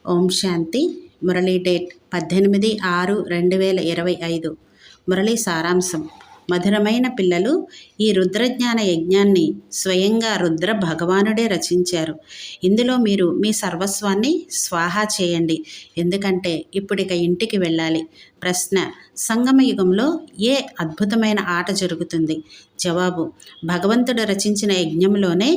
ఓం శాంతి. Murali date 18/6/2025. Murali సారాంశం. మధురమైన పిల్లలు, ఈ రుద్రజ్ఞాన యజ్ఞాన్ని స్వయంగా రుద్ర భగవానుడే రచించారు. ఇందులో మీరు మీ సర్వస్వాన్ని స్వాహా చేయండి, ఎందుకంటే ఇప్పుడిక ఇంటికి వెళ్ళాలి. ప్రశ్న: సంగమ యుగంలో ఏ అద్భుతమైన ఆట జరుగుతుంది? జవాబు: భగవంతుడు రచించిన యజ్ఞంలోనే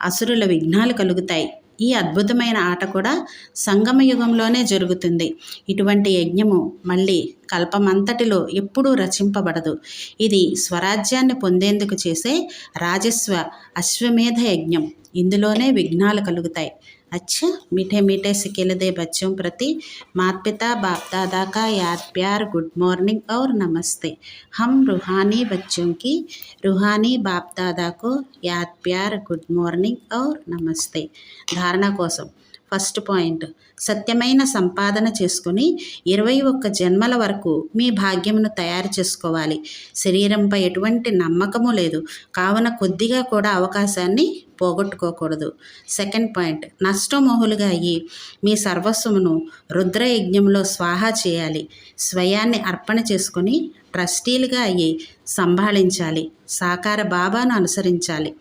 అసురుల విఘ్నాలు కలుగుతాయి. ఈ అద్భుతమైన ఆట కూడా సంగమ యుగంలోనే జరుగుతుంది. ఇటువంటి యజ్ఞము మళ్ళీ కల్పమంతటిలో ఎప్పుడూ రచింపబడదు. ఇది స్వరాజ్యాన్ని పొందేందుకు చేసే రాజస్వ అశ్వమేధ యజ్ఞం. ఇందులోనే విఘ్నాలు కలుగుతాయి. अच्छा, मीठे मीठे सिकेल दे बच्चों प्रति माता पिता बाप दादा का याद प्यार, गुड मॉर्निंग और नमस्ते. हम रूहानी बच्चों की रूहानी बाप दादा को याद प्यार, गुड मॉर्निंग और नमस्ते. धारणा कोसम ఫస్ట్ పాయింట్: సత్యమైన సంపాదన చేసుకుని 21 జన్మల వరకు మీ భాగ్యమును తయారు చేసుకోవాలి. శరీరంపై ఎటువంటి నమ్మకము లేదు, కావున కొద్దిగా కూడా అవకాశాన్ని పోగొట్టుకోకూడదు. సెకండ్ పాయింట్: నష్టమోహులుగా అయ్యి మీ సర్వస్వమును రుద్రయజ్ఞంలో స్వాహా చేయాలి. స్వయాన్ని అర్పణ చేసుకుని ట్రస్టీలుగా అయ్యి సంభాళించాలి. సాకార బాబాను అనుసరించాలి.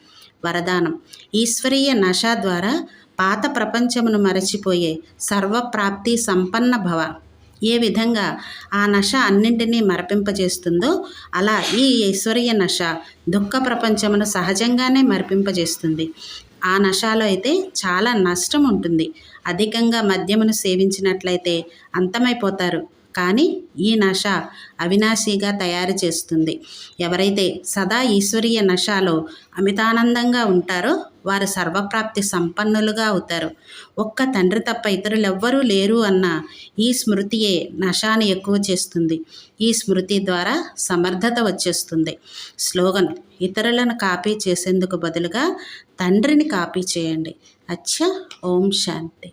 వరదానం: ఈశ్వరీయ నశ ద్వారా పాత ప్రపంచమును మరచిపోయే సర్వప్రాప్తి సంపన్న భవ. ఏ విధంగా ఆ నశ అన్నింటినీ మరపింపజేస్తుందో అలా ఈ ఈశ్వరీయ నశ దుఃఖ ప్రపంచమును సహజంగానే మరపింపజేస్తుంది. ఆ నశలో అయితే చాలా నష్టం ఉంటుంది. అధికంగా మద్యమును సేవించినట్లయితే అంతమైపోతారు. కానీ ఈ నశ అవినాశిగా తయారు చేస్తుంది. ఎవరైతే సదా ఈశ్వరీయ నశలో అమితానందంగా ఉంటారో వారు సర్వప్రాప్తి సంపన్నులుగా అవుతారు. ఒక్క తండ్రి తప్ప ఇతరులెవ్వరూ లేరు అన్న ఈ స్మృతియే నశాన్ని ఎక్కువ చేస్తుంది. ఈ స్మృతి ద్వారా సమర్థత వచ్చేస్తుంది. స్లోగన్: ఇతరులను కాపీ చేసేందుకు బదులుగా తండ్రిని కాపీ చేయండి. అచ్చా. ఓం శాంతి.